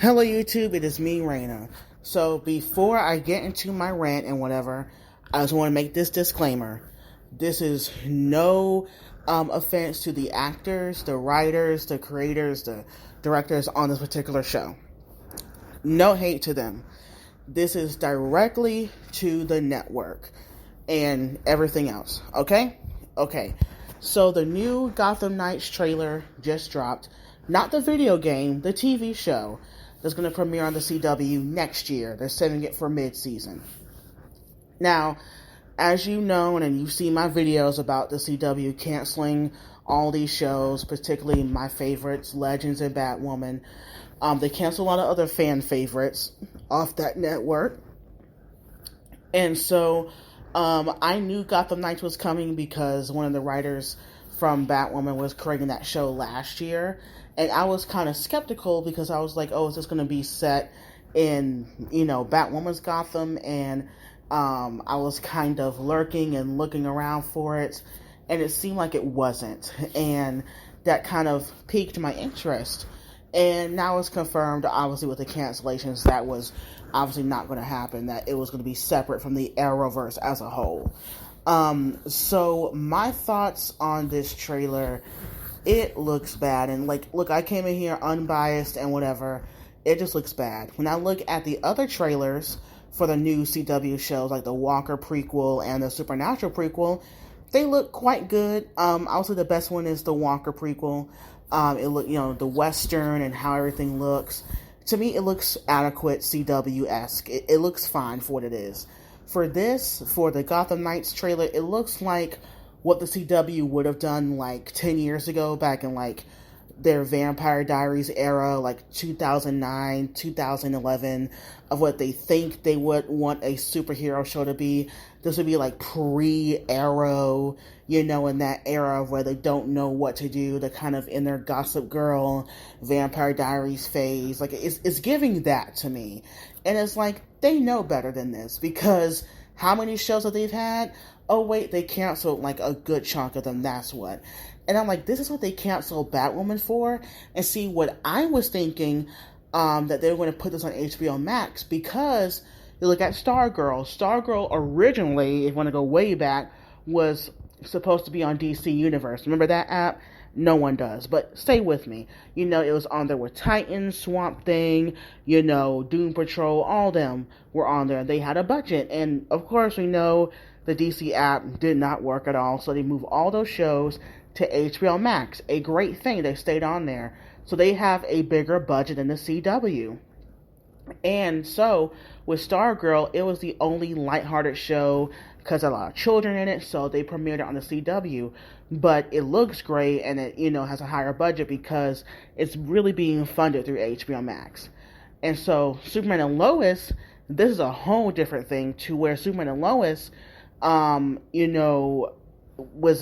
Hello YouTube, it is me, Raina. So before I get into my rant and whatever, I just want to make this disclaimer. This is no offense to the actors, the writers, the creators, the directors on this particular show. No hate to them. This is directly to the network and everything else, okay? Okay, so the new Gotham Knights trailer just dropped. Not the video game, the TV show that's going to premiere on the CW next year. They're setting it for mid-season. Now, as you know, and you've seen my videos about the CW canceling all these shows, particularly my favorites, Legends and Batwoman. They canceled a lot of other fan favorites off that network. And so I knew Gotham Knights was coming because one of the writers from Batwoman was creating that show last year. And I was kind of skeptical because I was like, oh, is this going to be set in, Batwoman's Gotham? And I was kind of lurking and looking around for it. And it seemed like it wasn't. And that kind of piqued my interest. And now it's confirmed, obviously, with the cancellations, that was obviously not going to happen, that it was going to be separate from the Arrowverse as a whole. So my thoughts on this trailer, it looks bad. And look, I came in here unbiased and whatever. It just looks bad. When I look at the other trailers for the new CW shows, like the Walker prequel and the Supernatural prequel, they look quite good. Also, the best one is the Walker prequel. It look, the Western and how everything looks. To me, it looks adequate, CW-esque. It looks fine for what it is. For the Gotham Knights trailer, it looks like what the CW would have done like 10 years ago, back in like their Vampire Diaries era, like 2009, 2011, of what they think they would want a superhero show to be. This would be like pre-Arrow, in that era where they don't know what to do. They're kind of in their Gossip Girl, Vampire Diaries phase. Like, it's giving that to me. And it's like, they know better than this, because how many shows that they've had? Oh wait, they canceled like a good chunk of them, that's what. And I'm like, this is what they canceled Batwoman for? And see, what I was thinking, that they were going to put this on HBO Max, because you look at Stargirl. Stargirl originally, if you want to go way back, was supposed to be on DC Universe. Remember that app? No one does, but stay with me. It was on there with Titan, Swamp Thing, Doom Patrol, all them were on there. They had a budget, and of course we know the DC app did not work at all, so they moved all those shows to HBO Max. A great thing, they stayed on there. So they have a bigger budget than the CW. And so, with Stargirl, it was the only lighthearted show because a lot of children in it, so they premiered it on the CW. But it looks great, and it, has a higher budget because it's really being funded through HBO Max. And so, Superman and Lois, this is a whole different thing, to where Superman and Lois, was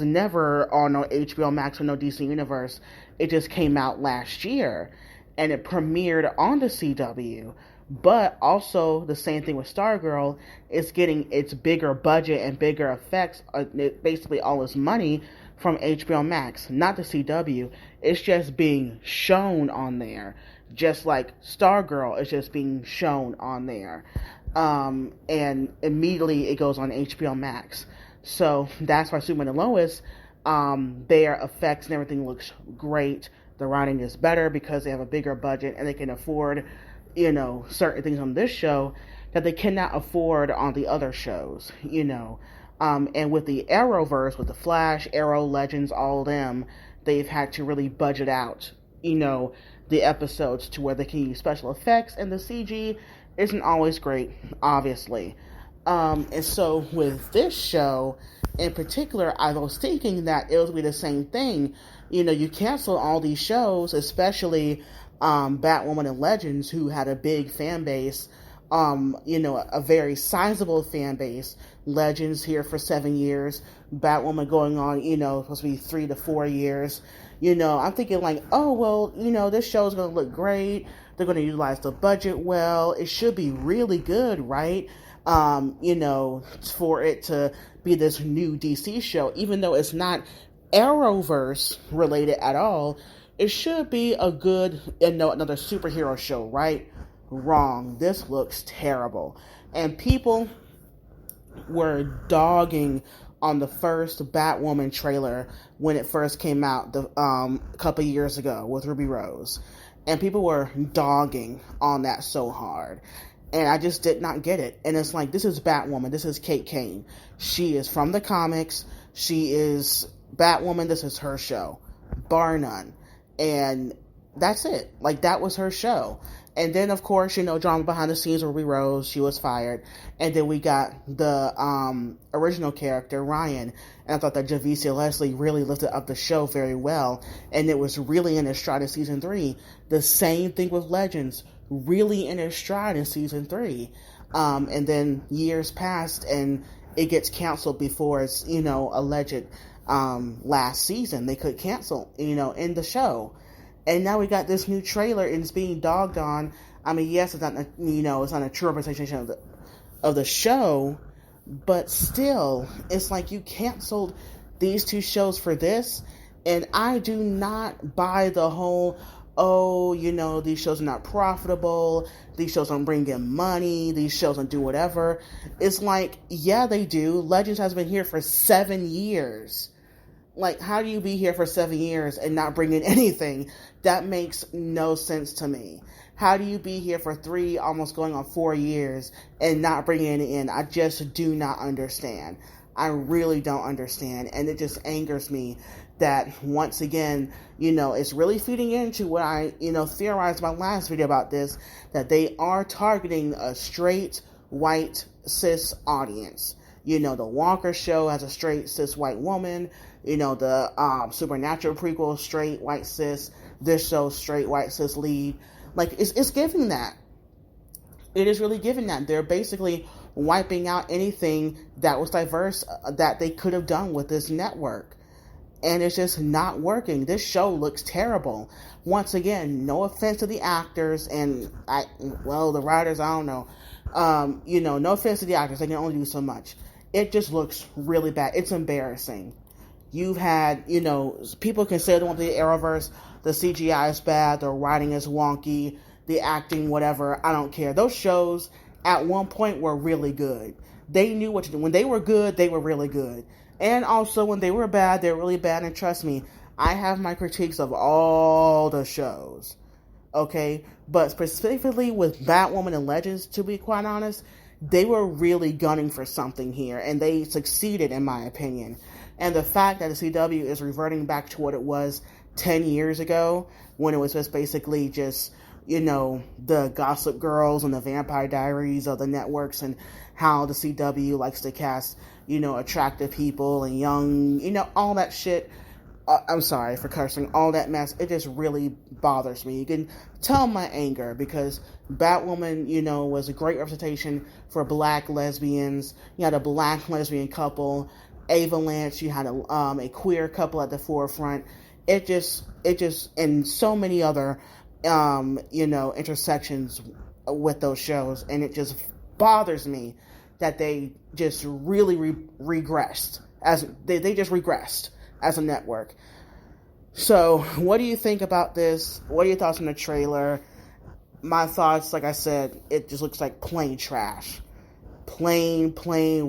never on no HBO Max or no DC Universe. It just came out last year, and it premiered on the CW. But also, the same thing with Stargirl, it's getting its bigger budget and bigger effects, basically all its money, from HBO Max, not the CW. It's just being shown on there, just like Stargirl is just being shown on there. And immediately it goes on HBO Max. So that's why Superman and Lois, their effects and everything looks great. The writing is better because they have a bigger budget and they can afford, certain things on this show that they cannot afford on the other shows, And with the Arrowverse, with the Flash, Arrow, Legends, all of them, they've had to really budget out, the episodes to where they can use special effects, and the CG isn't always great, obviously. And so with this show in particular, I was thinking that it would be the same thing. You cancel all these shows, especially Batwoman and Legends, who had a big fan base, a very sizable fan base. Legends here for 7 years, Batwoman going on, supposed to be 3 to 4 years. I'm thinking like, oh, well, this show is going to look great. They're going to utilize the budget well. It should be really good, right? For it to be this new DC show, even though it's not Arrowverse related at all. It should be a good, another superhero show, right? Wrong. This looks terrible. And people were dogging on the first Batwoman trailer when it first came out a couple years ago with Ruby Rose. And people were dogging on that so hard. And I just did not get it. And it's like, this is Batwoman. This is Kate Kane. She is from the comics. She is Batwoman. This is her show. Bar none. And that's it. Like, that was her show. And then, of course, drama behind the scenes with Ruby Rose. She was fired. And then we got the original character, Ryan. And I thought that Javicia Leslie really lifted up the show very well. And it was really in its stride in season 3. The same thing with Legends. Really in its stride in season 3. And then years passed and it gets canceled before it's, alleged last season. They could cancel, in the show. And now we got this new trailer and it's being dogged on. I mean, yes, it's not, it's not a true representation of the show, but still, it's like you canceled these two shows for this. And I do not buy the whole, these shows are not profitable, these shows don't bring in money, these shows don't do whatever. It's like, yeah, they do. Legends has been here for 7 years. Like, how do you be here for 7 years and not bring in anything? That makes no sense to me. How do you be here for 3, almost going on 4 years and not bringing it in? I just do not understand. I really don't understand. And it just angers me that, once again, it's really feeding into what I, theorized in my last video about this, that they are targeting a straight, white, cis audience. The Walker show has a straight, cis, white woman. The Supernatural prequel, straight, white, cis. This show, straight, white, cis lead. Like, it's giving that. It is really giving that. They're basically wiping out anything that was diverse that they could have done with this network. And it's just not working. This show looks terrible. Once again, no offense to the actors and the writers, I don't know. No offense to the actors. They can only do so much. It just looks really bad. It's embarrassing. You've had, people can say they want the Arrowverse, the CGI is bad, the writing is wonky, the acting, whatever, I don't care. Those shows, at one point, were really good. They knew what to do. When they were good, they were really good. And also, when they were bad, they were really bad, and trust me, I have my critiques of all the shows. Okay? But specifically with Batwoman and Legends, to be quite honest, they were really gunning for something here, and they succeeded, in my opinion. And the fact that the CW is reverting back to what it was 10 years ago, when it was just basically just, the Gossip Girls and the Vampire Diaries of the networks, and how the CW likes to cast, attractive people and young, all that shit. I'm sorry for cursing, all that mess. It just really bothers me. You can tell my anger, because Batwoman, was a great representation for black lesbians. You had a black lesbian couple. Ava Lance, you had a queer couple at the forefront. It just, and so many other, intersections with those shows. And it just bothers me that they just really regressed. They just regressed as a network. So, what do you think about this? What are your thoughts on the trailer? My thoughts, like I said, it just looks like plain trash. Plain,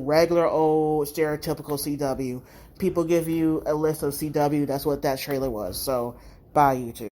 regular old stereotypical CW. People give you a list of CW, that's what that trailer was. So, bye, YouTube.